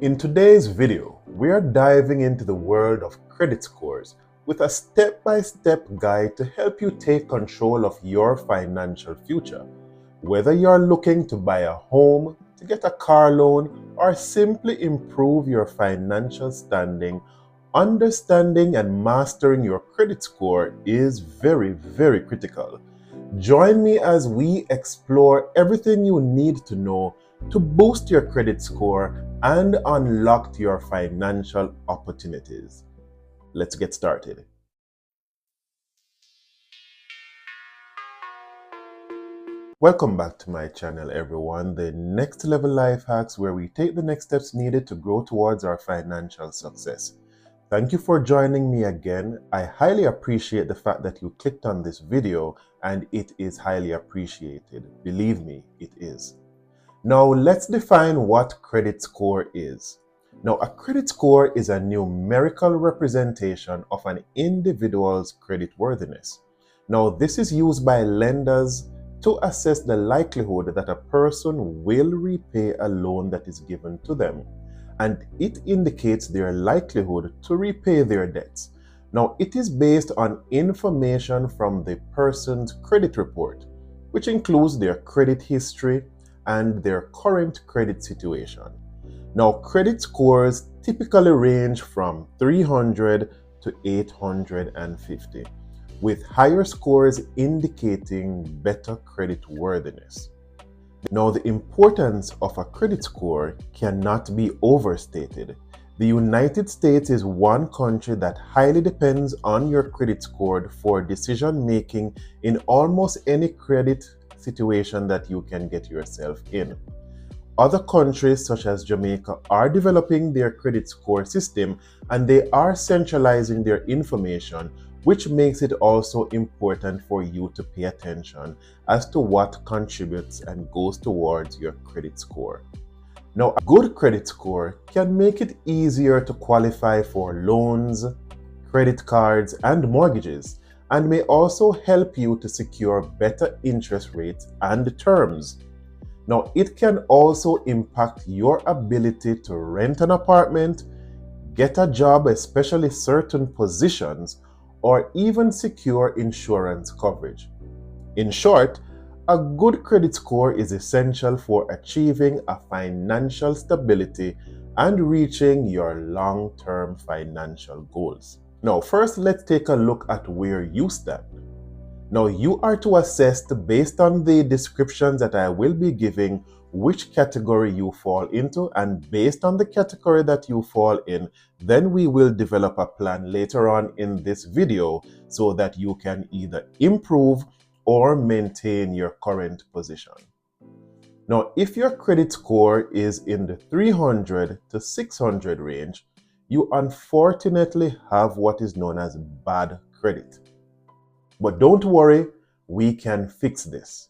In today's video, we are diving into the world of credit scores with a step-by-step guide to help you take control of your financial future. Whether you're looking to buy a home, to get a car loan, or simply improve your financial standing, understanding and mastering your credit score is very critical. Join me as we explore everything you need to know to boost your credit score and unlock your financial opportunities. Let's get started. Welcome back to my channel, everyone. The Next Level Life Hacks, where we take the next steps needed to grow towards our financial success. Thank you for joining me again. I highly appreciate the fact that you clicked on this video, and it is highly appreciated. Believe me, it is. Now let's define what credit score is. Now, a credit score is a numerical representation of an individual's creditworthiness. Now, this is used by lenders to assess the likelihood that a person will repay a loan that is given to them, and it indicates their likelihood to repay their debts. Now, it is based on information from the person's credit report, which includes their credit history and their current credit situation. Now, credit scores typically range from 300 to 850, with higher scores indicating better credit worthiness. Now, the importance of a credit score cannot be overstated. The United States is one country that highly depends on your credit score for decision making in almost any credit situation that you can get yourself in. Other countries such as Jamaica are developing their credit score system, and they are centralizing their information, which makes it also important for you to pay attention as to what contributes and goes towards your credit score. Now, a good credit score can make it easier to qualify for loans, credit cards, and mortgages, and may also help you to secure better interest rates and terms. Now, it can also impact your ability to rent an apartment, get a job, especially certain positions, or even secure insurance coverage. In short, a good credit score is essential for achieving a financial stability and reaching your long-term financial goals. Now, first, let's take a look at where you stand. Now, you are to assess, based on the descriptions that I will be giving, which category you fall into, and based on the category that you fall in, then we will develop a plan later on in this video so that you can either improve or maintain your current position. Now, if your credit score is in the 300 to 600 range, you unfortunately have what is known as bad credit. But don't worry, we can fix this.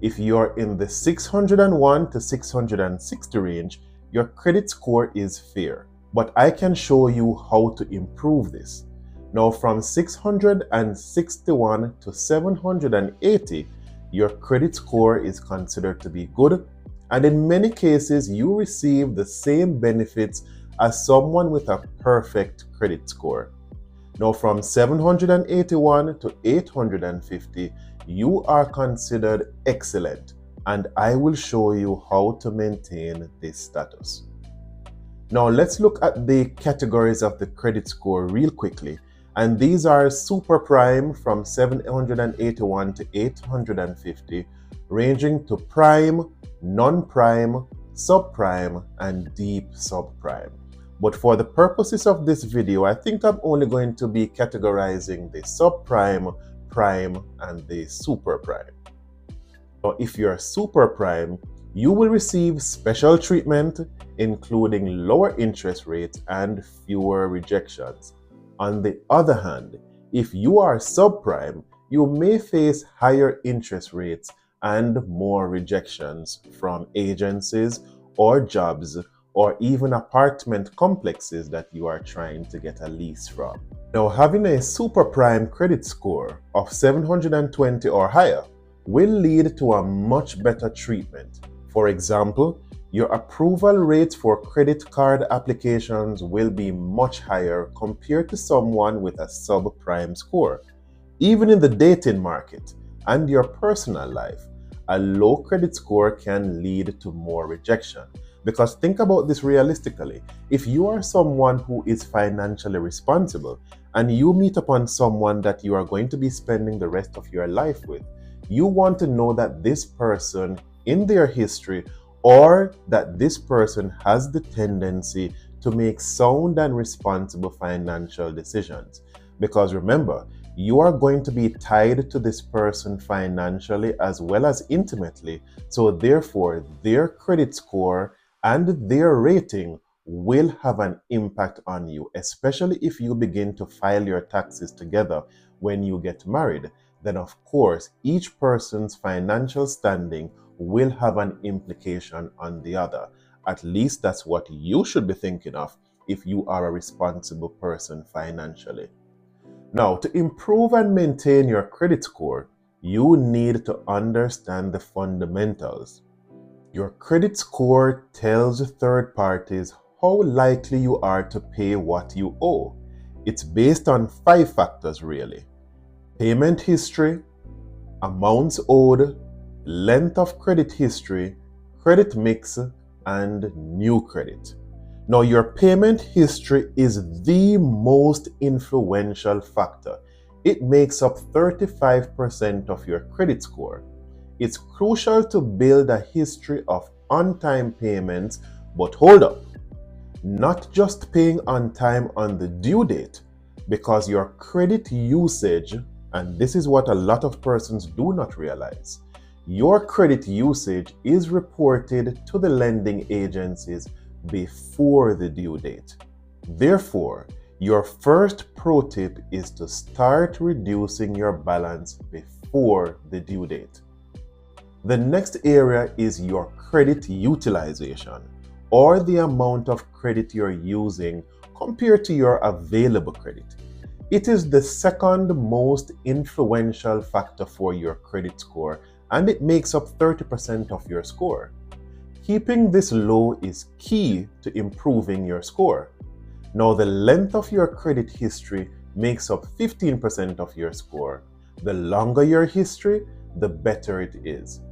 If you're in the 601 to 660 range, your credit score is fair, but I can show you how to improve this. Now, from 661 to 780, your credit score is considered to be good, and in many cases, you receive the same benefits as someone with a perfect credit score. Now, from 781 to 850, you are considered excellent, and I will show you how to maintain this status. Now, let's look at the categories of the credit score real quickly, and these are super prime from 781 to 850, ranging to prime, non-prime, subprime, and deep subprime. But for the purposes of this video, I think I'm only going to be categorizing the subprime, prime, and the super prime. Now, if you're super prime, you will receive special treatment, including lower interest rates and fewer rejections. On the other hand, if you are subprime, you may face higher interest rates and more rejections from agencies or jobs, or even apartment complexes that you are trying to get a lease from. Now, having a super prime credit score of 720 or higher will lead to a much better treatment. For example, your approval rates for credit card applications will be much higher compared to someone with a subprime score. Even in the dating market and your personal life, a low credit score can lead to more rejection. Because think about this realistically. If you are someone who is financially responsible and you meet upon someone that you are going to be spending the rest of your life with, you want to know that this person in their history or that this person has the tendency to make sound and responsible financial decisions. Because remember, you are going to be tied to this person financially as well as intimately. So therefore, their credit score and their rating will have an impact on you, especially if you begin to file your taxes together when you get married. Then of course, each person's financial standing will have an implication on the other. At least that's what you should be thinking of if you are a responsible person financially. Now, to improve and maintain your credit score, you need to understand the fundamentals. Your credit score tells third parties how likely you are to pay what you owe. It's based on 5 factors really: payment history, amounts owed, length of credit history, credit mix, and new credit. Now, your payment history is the most influential factor. It makes up 35% of your credit score. It's crucial to build a history of on-time payments, but hold up, not just paying on time on the due date, because your credit usage, and this is what a lot of persons do not realize, your credit usage is reported to the lending agencies before the due date. Therefore, your first pro tip is to start reducing your balance before the due date. The next area is your credit utilization, or the amount of credit you're using compared to your available credit. It is the second most influential factor for your credit score, and it makes up 30% of your score. Keeping this low is key to improving your score. Now, the length of your credit history makes up 15% of your score. The longer your history, the better it is.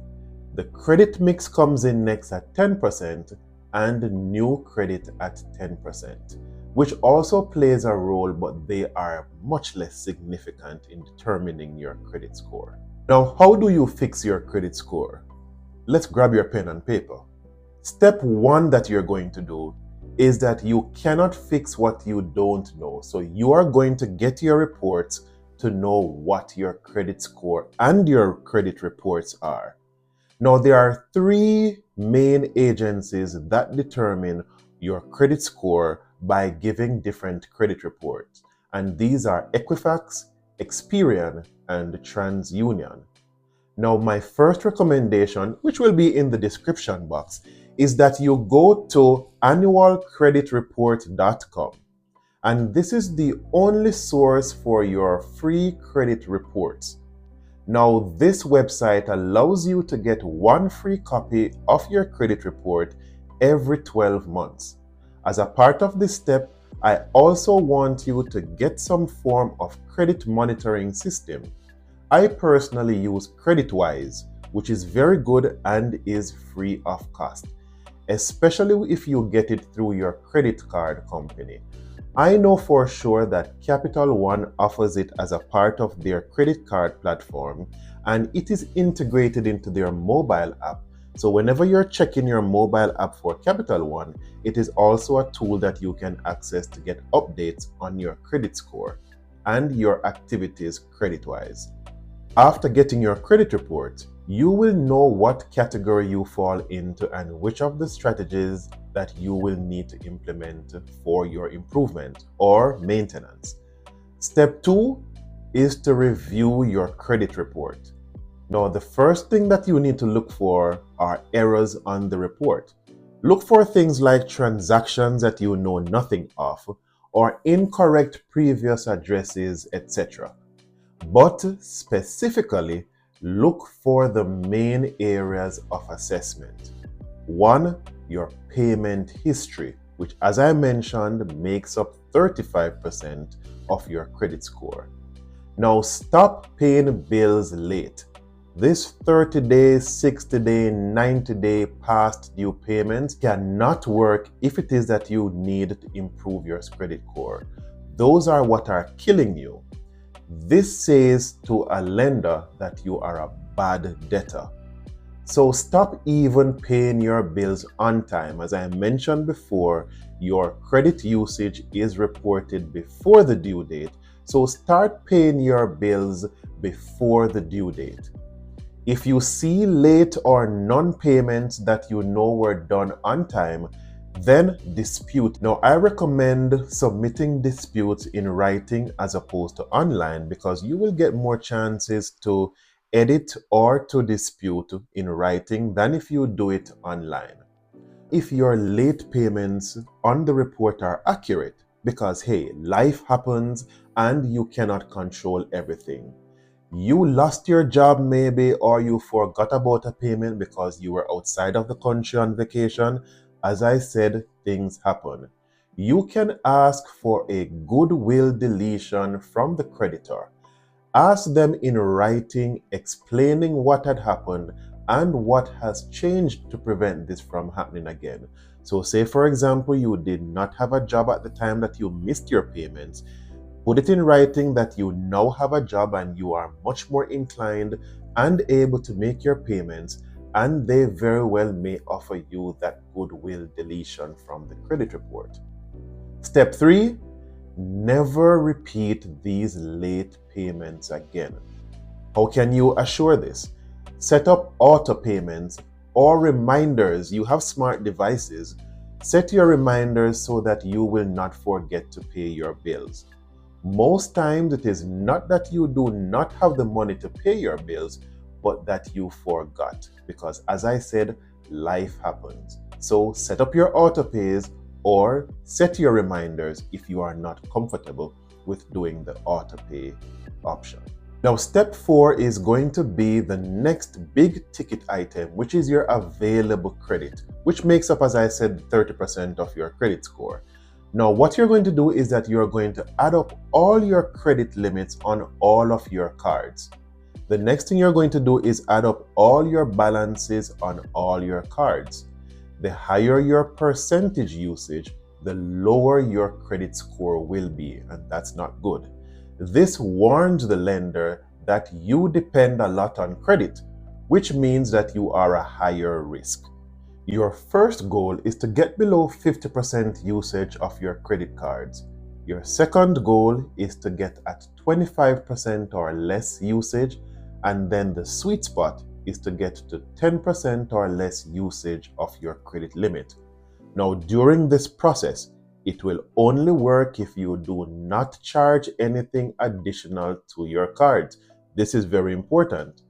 The credit mix comes in next at 10% and new credit at 10%, which also plays a role, but they are much less significant in determining your credit score. Now, how do you fix your credit score? Let's grab your pen and paper. Step 1 that you're going to do is that you cannot fix what you don't know. So you are going to get your reports to know what your credit score and your credit reports are. Now, there are 3 main agencies that determine your credit score by giving different credit reports. And these are Equifax, Experian, and TransUnion. Now, my first recommendation, which will be in the description box, is that you go to annualcreditreport.com. And this is the only source for your free credit reports. Now, this website allows you to get 1 free copy of your credit report every 12 months. As a part of this step, I also want you to get some form of credit monitoring system. I personally use CreditWise, which is very good and is free of cost, especially if you get it through your credit card company. I know for sure that Capital One offers it as a part of their credit card platform, and it is integrated into their mobile app. So whenever you're checking your mobile app for Capital One, it is also a tool that you can access to get updates on your credit score and your activities credit-wise. After getting your credit report, you will know what category you fall into and which of the strategies that you will need to implement for your improvement or maintenance. Step 2 is to review your credit report. Now, the first thing that you need to look for are errors on the report. Look for things like transactions that you know nothing of, or incorrect previous addresses, etc. But specifically, look for the main areas of assessment. 1. your payment history, which, as I mentioned, makes up 35% of your credit score. Now, stop paying bills late. This 30-day, 60-day, 90-day past due payments cannot work if it is that you need to improve your credit score. Those are what are killing you. This says to a lender that you are a bad debtor. So stop even paying your bills on time. As I mentioned before, your credit usage is reported before the due date. So start paying your bills before the due date. If you see late or non-payments that you know were done on time, then dispute. Now, I recommend submitting disputes in writing as opposed to online because you will get more chances to edit or to dispute in writing than if you do it online. If your late payments on the report are accurate, because hey, life happens and you cannot control everything. You lost your job maybe, or you forgot about a payment because you were outside of the country on vacation. As I said, things happen. You can ask for a goodwill deletion from the creditor. Ask them in writing explaining what had happened and what has changed to prevent this from happening again. So say for example, you did not have a job at the time that you missed your payments. Put it in writing that you now have a job and you are much more inclined and able to make your payments, and they very well may offer you that goodwill deletion from the credit report. Step 3, never repeat these late payments again. How can you assure this? Set up auto payments or reminders. You have smart devices. Set your reminders so that you will not forget to pay your bills. Most times it is not that you do not have the money to pay your bills, but that you forgot, because as I said, life happens. So set up your auto pays or set your reminders if you are not comfortable with doing the auto pay option. Now, step 4 is going to be the next big ticket item, which is your available credit, which makes up, as I said, 30% of your credit score. Now, what you're going to do is that you're going to add up all your credit limits on all of your cards. The next thing you're going to do is add up all your balances on all your cards. The higher your percentage usage, the lower your credit score will be, and that's not good. This warns the lender that you depend a lot on credit, which means that you are a higher risk. Your first goal is to get below 50% usage of your credit cards. Your second goal is to get at 25% or less usage, and then the sweet spot is to get to 10% or less usage of your credit limit. Now, during this process, it will only work if you do not charge anything additional to your cards. This is very important.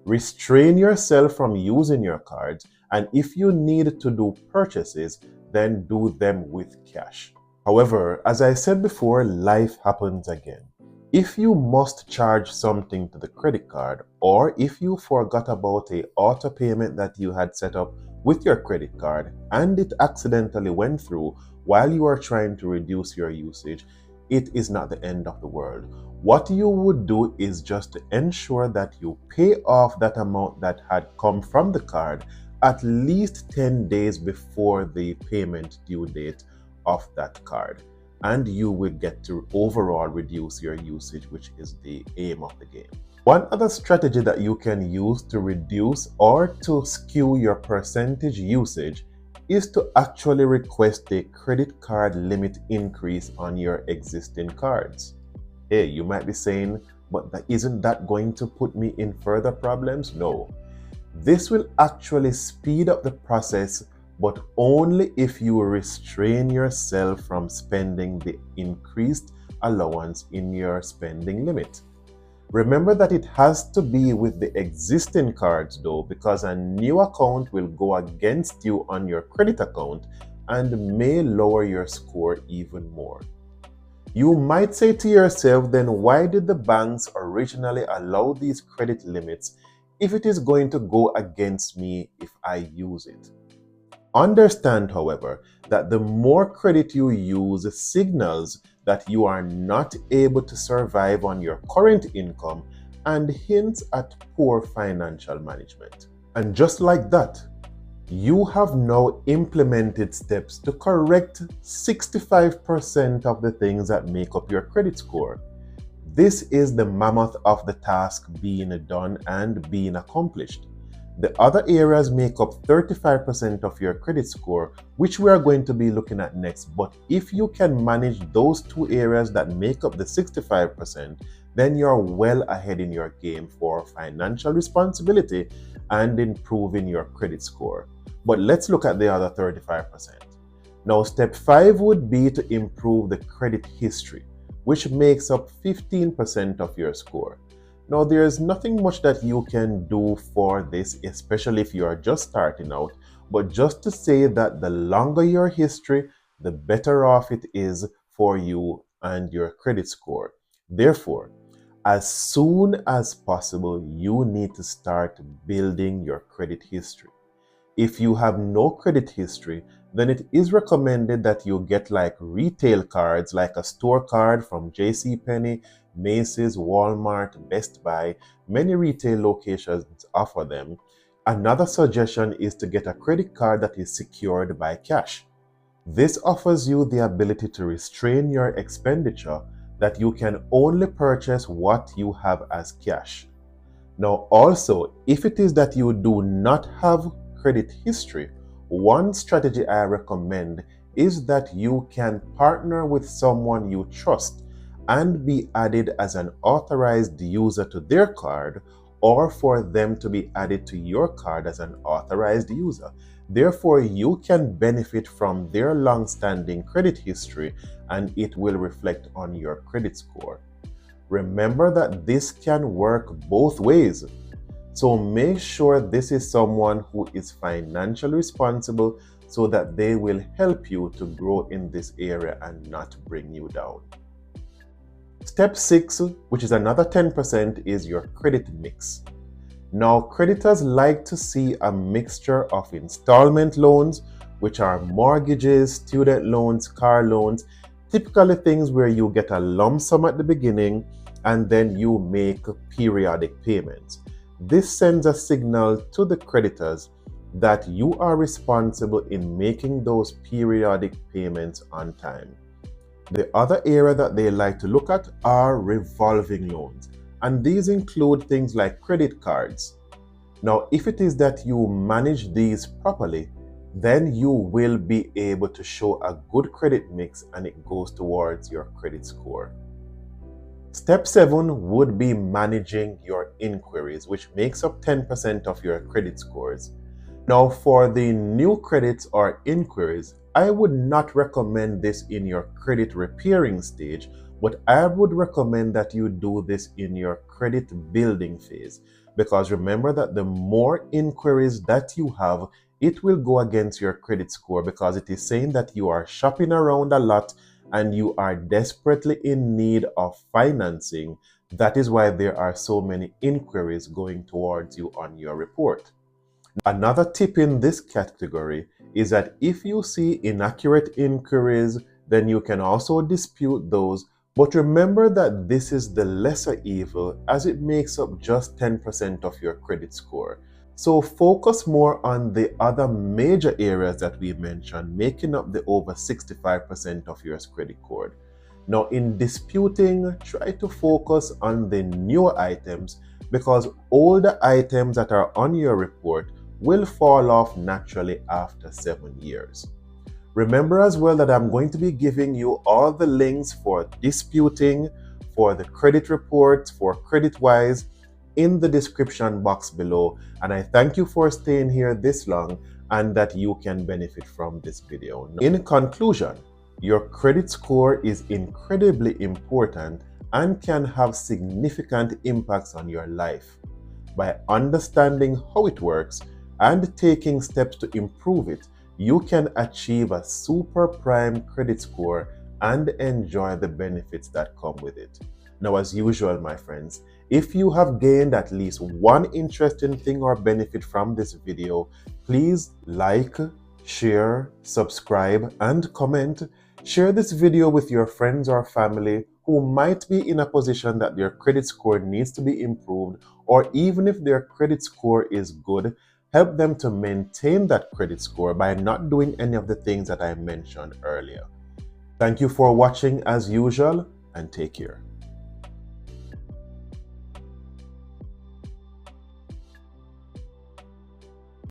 Restrain yourself from using your cards, and if you need to do purchases, then do them with cash. However, as I said before, life happens again. If you must charge something to the credit card, or if you forgot about a auto payment that you had set up with your credit card and it accidentally went through while you are trying to reduce your usage, it is not the end of the world. What you would do is just to ensure that you pay off that amount that had come from the card at least 10 days before the payment due date of that card, and you will get to overall reduce your usage, which is the aim of the game. One other strategy that you can use to reduce or to skew your percentage usage is to actually request a credit card limit increase on your existing cards. Hey, you might be saying, but isn't that going to put me in further problems? No. This will actually speed up the process, but only if you restrain yourself from spending the increased allowance in your spending limit. Remember that it has to be with the existing cards though, because a new account will go against you on your credit account and may lower your score even more. You might say to yourself, then why did the banks originally allow these credit limits if it is going to go against me if I use it? Understand, however, that the more credit you use signals that you are not able to survive on your current income and hints at poor financial management. And just like that, you have now implemented steps to correct 65% of the things that make up your credit score. This is the mammoth of the task being done and being accomplished. The other areas make up 35% of your credit score, which we are going to be looking at next. But if you can manage those two areas that make up the 65%, then you're well ahead in your game for financial responsibility and improving your credit score. But let's look at the other 35%. Now, step 5 would be to improve the credit history, which makes up 15% of your score. Now, there's nothing much that you can do for this, especially if you are just starting out, but just to say that the longer your history, the better off it is for you and your credit score. Therefore, as soon as possible, you need to start building your credit history. If you have no credit history, then it is recommended that you get like retail cards, like a store card from JCPenney, Macy's, Walmart, Best Buy. Many retail locations offer them. Another suggestion is to get a credit card that is secured by cash. This offers you the ability to restrain your expenditure, that you can only purchase what you have as cash. Now, also, if it is that you do not have credit history, one strategy I recommend is that you can partner with someone you trust and be added as an authorized user to their card, or for them to be added to your card as an authorized user. Therefore, you can benefit from their long-standing credit history and it will reflect on your credit score. Remember that this can work both ways. So make sure this is someone who is financially responsible so that they will help you to grow in this area and not bring you down. Step 6, which is another 10%, is your credit mix. Now, creditors like to see a mixture of installment loans, which are mortgages, student loans, car loans, typically things where you get a lump sum at the beginning and then you make periodic payments. This sends a signal to the creditors that you are responsible in making those periodic payments on time. The other area that they like to look at are revolving loans, and these include things like credit cards. Now, if it is that you manage these properly, then you will be able to show a good credit mix and it goes towards your credit score. Step 7 would be managing your inquiries, which makes up 10% of your credit scores. Now, for the new credits or inquiries, I would not recommend this in your credit repairing stage, but I would recommend that you do this in your credit building phase. Because remember that the more inquiries that you have, it will go against your credit score, because it is saying that you are shopping around a lot and you are desperately in need of financing. That is why there are so many inquiries going towards you on your report. Another tip in this category is that if you see inaccurate inquiries, then you can also dispute those. But remember that this is the lesser evil, as it makes up just 10% of your credit score. So focus more on the other major areas that we mentioned, making up the over 65% of your credit score. Now, in disputing, try to focus on the newer items, because older items that are on your report will fall off naturally after 7 years. Remember as well that I'm going to be giving you all the links for disputing, for the credit reports, for CreditWise in the description box below. And I thank you for staying here this long and that you can benefit from this video. In conclusion, your credit score is incredibly important and can have significant impacts on your life. By understanding how it works and taking steps to improve it, you can achieve a super prime credit score and enjoy the benefits that come with it. Now, as usual, my friends, if you have gained at least one interesting thing or benefit from this video, please like, share, subscribe, and comment. Share this video with your friends or family who might be in a position that their credit score needs to be improved, or even if their credit score is good, help them to maintain that credit score by not doing any of the things that I mentioned earlier. Thank you for watching as usual, and take care.